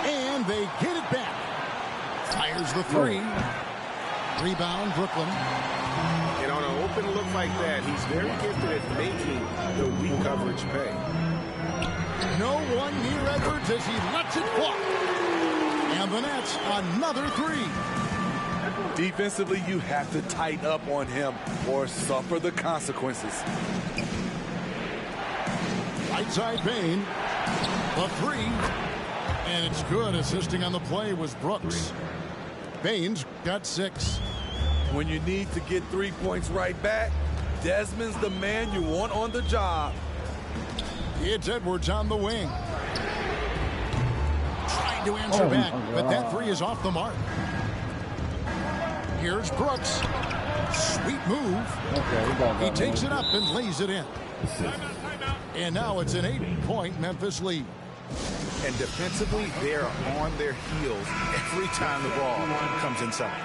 And they get it back. Fires the 3. Rebound Brooklyn. And on an open look like that, he's very gifted at making the weak coverage pay. No one near Edwards as he lets it fly. And the Nets, another 3. Defensively, you have to tighten up on him or suffer the consequences. Right side Bane. The 3. And it's good. Assisting on the play was Brooks. Bane's got 6. When you need to get 3 points right back, Desmond's the man you want on the job. It's Edwards on the wing. Trying to answer back, but that 3 is off the mark. Here's Brooks. Sweet move. He takes it up and lays it in. And now it's an 8-point Memphis lead. And defensively, they're on their heels every time the ball comes inside.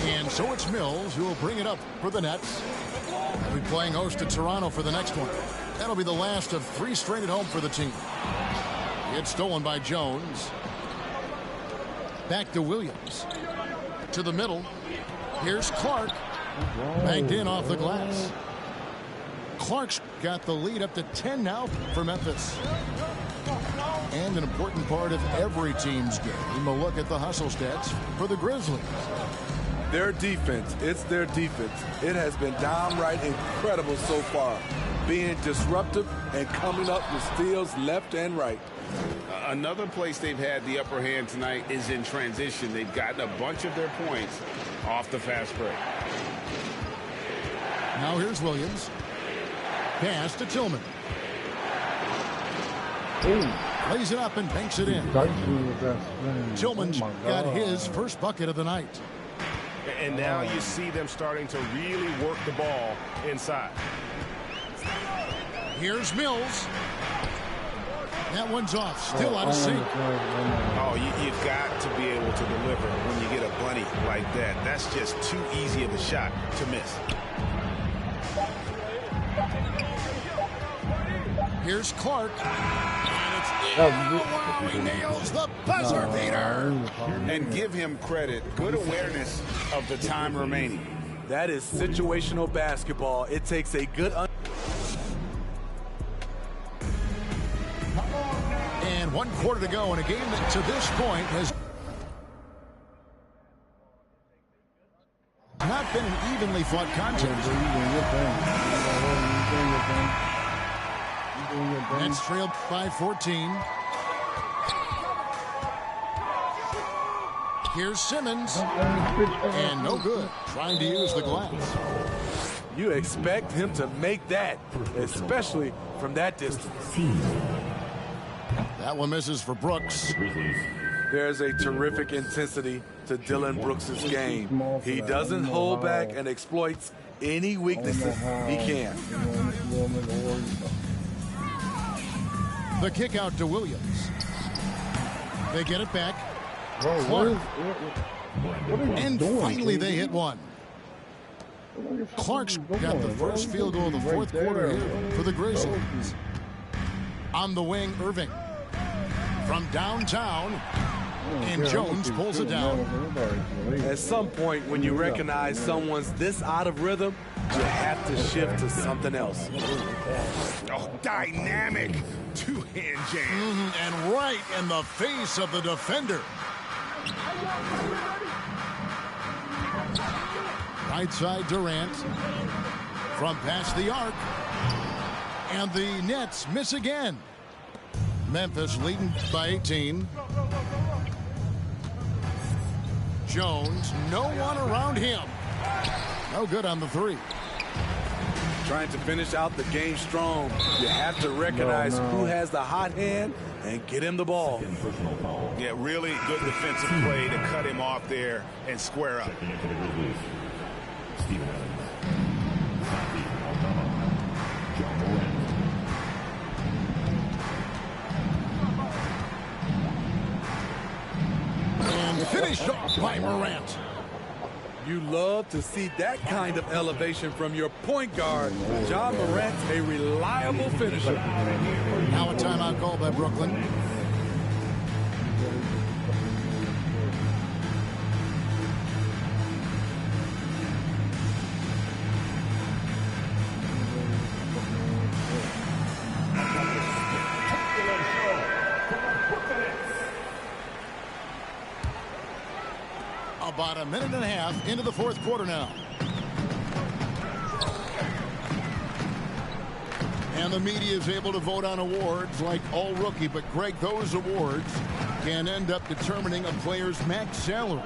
And so it's Mills who will bring it up for the Nets. They'll be playing host to Toronto for the next one. That'll be the last of 3 straight at home for the team. It's stolen by Jones. Back to Williams. To the middle. Here's Clark. Banked in off the glass. Clark's got the lead up to 10 now for Memphis. And an important part of every team's game, a look at the hustle stats for the Grizzlies. Their defense, it's their defense. It has been downright incredible so far, being disruptive and coming up with steals left and right. Another place they've had the upper hand tonight is in transition. They've gotten a bunch of their points off the fast break. Now here's Williams. Pass to Tillman. Lays it up and banks it in. Tillman's got his first bucket of the night. And now you see them starting to really work the ball inside. Here's Mills. That one's off. Still out of sync. Oh, you've got to be able to deliver when you get a bunny like that. That's just too easy of a shot to miss. Here's Clark. And he nails the buzzer beater. And give him credit. Good awareness of the time remaining. That is situational basketball. It takes a good... And 1 quarter to go in a game that to this point has not been an evenly fought contest. Nets trailed by 14. Here's Simmons. And no good. Trying to use the glass. You expect him to make that, especially from that distance. That one misses for Brooks. There's a terrific intensity to Dillon Brooks' game. He doesn't hold back and exploits any weaknesses he can. The kick out to Williams. They get it back. Clark. And finally they hit one. Clark's got the first field goal of the fourth quarter here for the Grizzlies. On the wing, Irving. From downtown, and Jones pulls it down. At some point, when you recognize someone's this out of rhythm, you have to shift to something else. Oh, dynamic two-hand jam. And right in the face of the defender. Right side Durant. From past the arc. And the Nets miss again. Memphis leading by 18. Jones, no one around him. No good on the three. Trying to finish out the game strong. You have to recognize who has the hot hand and get him the ball. Yeah, really good defensive play to cut him off there and square up. And finished off by Morant. You love to see that kind of elevation from your point guard. Ja Morant's a reliable finisher. Now a timeout call by Brooklyn. About a minute and a half into the fourth quarter now. And the media is able to vote on awards like all rookie, but Greg, those awards can end up determining a player's max salary.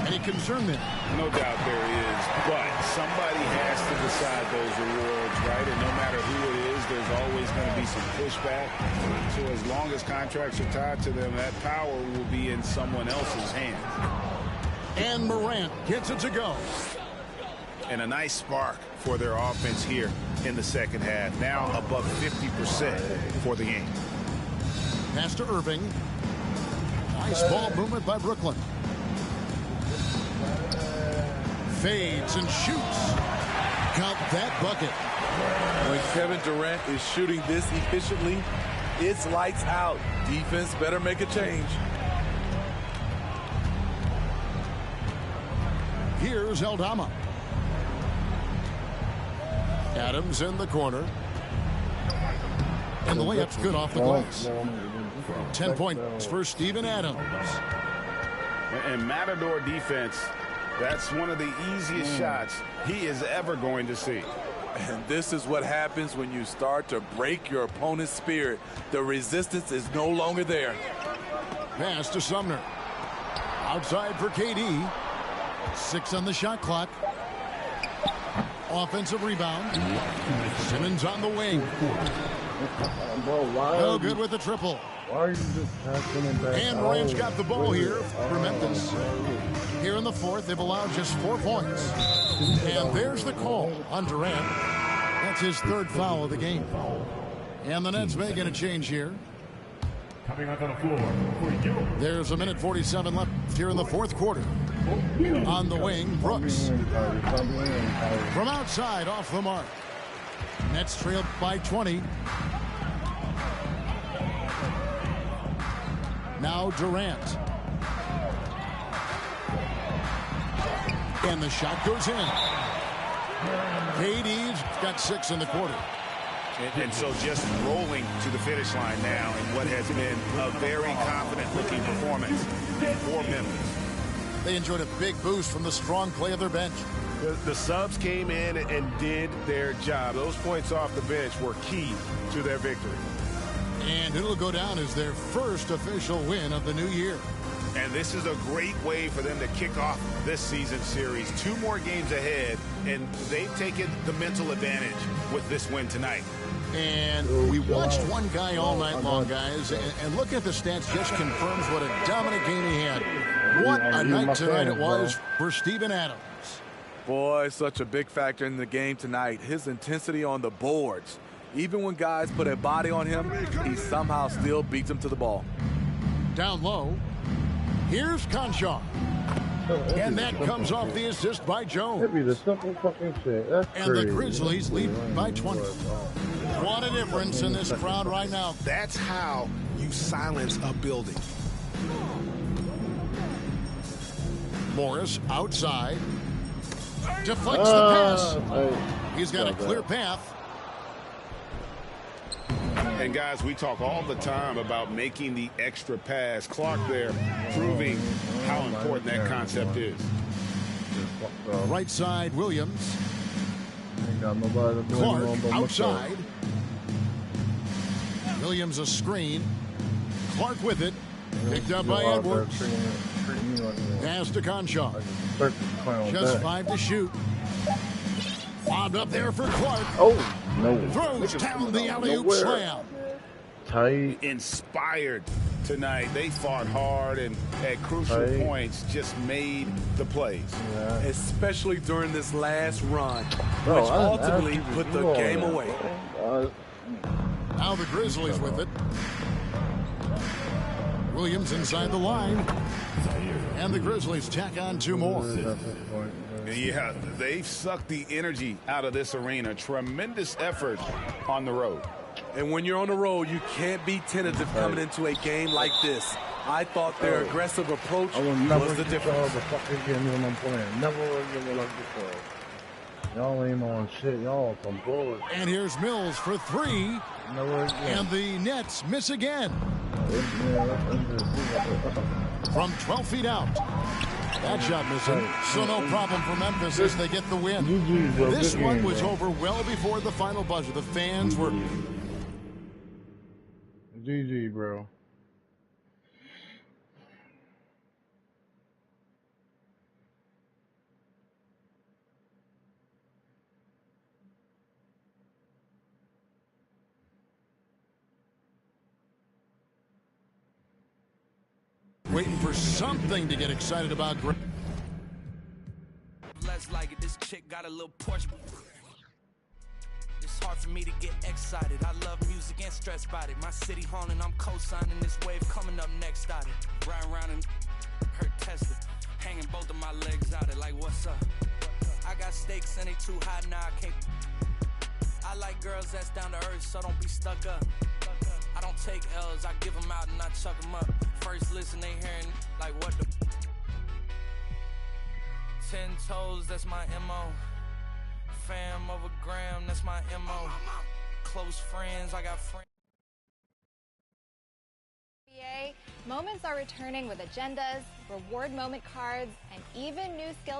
Any concern there? No doubt there is, but somebody has to decide those awards, right? And no matter who it is, there's always going to be some pushback. So as long as contracts are tied to them, that power will be in someone else's hands. And Morant gets it to go. And a nice spark for their offense here in the second half. Now above 50% for the game. Pass to Irving. Nice ball movement by Brooklyn. Fades and shoots. Count that bucket. When Kevin Durant is shooting this efficiently, it's lights out. Defense better make a change. Here's Aldama. Adams in the corner. And the layup's good off the glass. 10 points for Steven Adams. And Matador defense, that's one of the easiest shots he is ever going to see. And this is what happens when you start to break your opponent's spirit. The resistance is no longer there. Pass to Sumner. Outside for KD. 6 on the shot clock. Offensive rebound. Simmons on the wing. No good with the triple. Why are you just passing it back? And Morant's got the ball here for Memphis. Here in the fourth, they've allowed just 4 points. And there's the call on Durant. That's his 3rd foul of the game. And the Nets making a change here. Coming out on the floor for you. There's 1:47 left here in the 4th quarter. On the wing, Brooks. From outside, off the mark. Nets trailed by 20. Now Durant. And the shot goes in. KD's got 6 in the quarter. And so just rolling to the finish line now in what has been a very confident-looking performance for Memphis. They enjoyed a big boost from the strong play of their bench. The subs came in and did their job. Those points off the bench were key to their victory. And it'll go down as their first official win of the new year. And this is a great way for them to kick off this season series. 2 more games ahead, and they've taken the mental advantage with this win tonight. And we watched one guy all night long, guys, and looking at the stats just confirms what a dominant game he had. What a night tonight it was for Steven Adams. Boy, such a big factor in the game tonight. His intensity on the boards. Even when guys put a body on him, he somehow still beats them to the ball. Down low. Here's Conchar. And that comes off the assist by Jones. That'd be the simple fucking shit. That's and crazy. The Grizzlies lead by 20. What a difference in this crowd right now. That's how you silence a building. Morris outside. Deflects the pass. He's got a clear path. And guys, we talk all the time about making the extra pass. Clark there proving how important that concept is. Right side, Williams. Ain't got nobody to do Clark outside. Williams a screen. Clark with it. Picked up by Edwards. Pass to Conchar. Just 5 to shoot. Bobbed up there for Clark. Oh, no. Throws down the alley-oop slam. Tight. Inspired tonight. They fought hard and at crucial points just made the plays. Yeah. Especially during this last run, which ultimately put the game away. Now the Grizzlies with it. Williams inside the line. And the Grizzlies tack on 2 more. Yeah, they've sucked the energy out of this arena. Tremendous effort on the road. And when you're on the road, you can't be tentative coming into a game like this. I thought their aggressive approach was the difference. The fucking game when I'm playing. Never give it like before. Y'all ain't on shit. Y'all some bullshit. And here's Mills for 3. And the Nets miss again. From 12 feet out. That shot missing. So no problem for Memphis as they get the win. This one was over well before the final buzzer. The fans were... GG, bro. Waiting for something to get excited about. Let's like it. This chick got a little Porsche. It's hard for me to get excited. I love music and stress about it. My city haunting, I'm co-signing this wave coming up next. Started riding around and her Tesla, hanging both of my legs out it like what's up? I got stakes and they too high now. I can't. I like girls that's down to earth, so don't be stuck up. I don't take L's, I give them out and I chuck them up. First listen, they hearing like what the 10 toes, that's my MO. Fam over gram, that's my MO. Close friends, I got friends. Moments are returning with agendas, reward moment cards, and even new skills.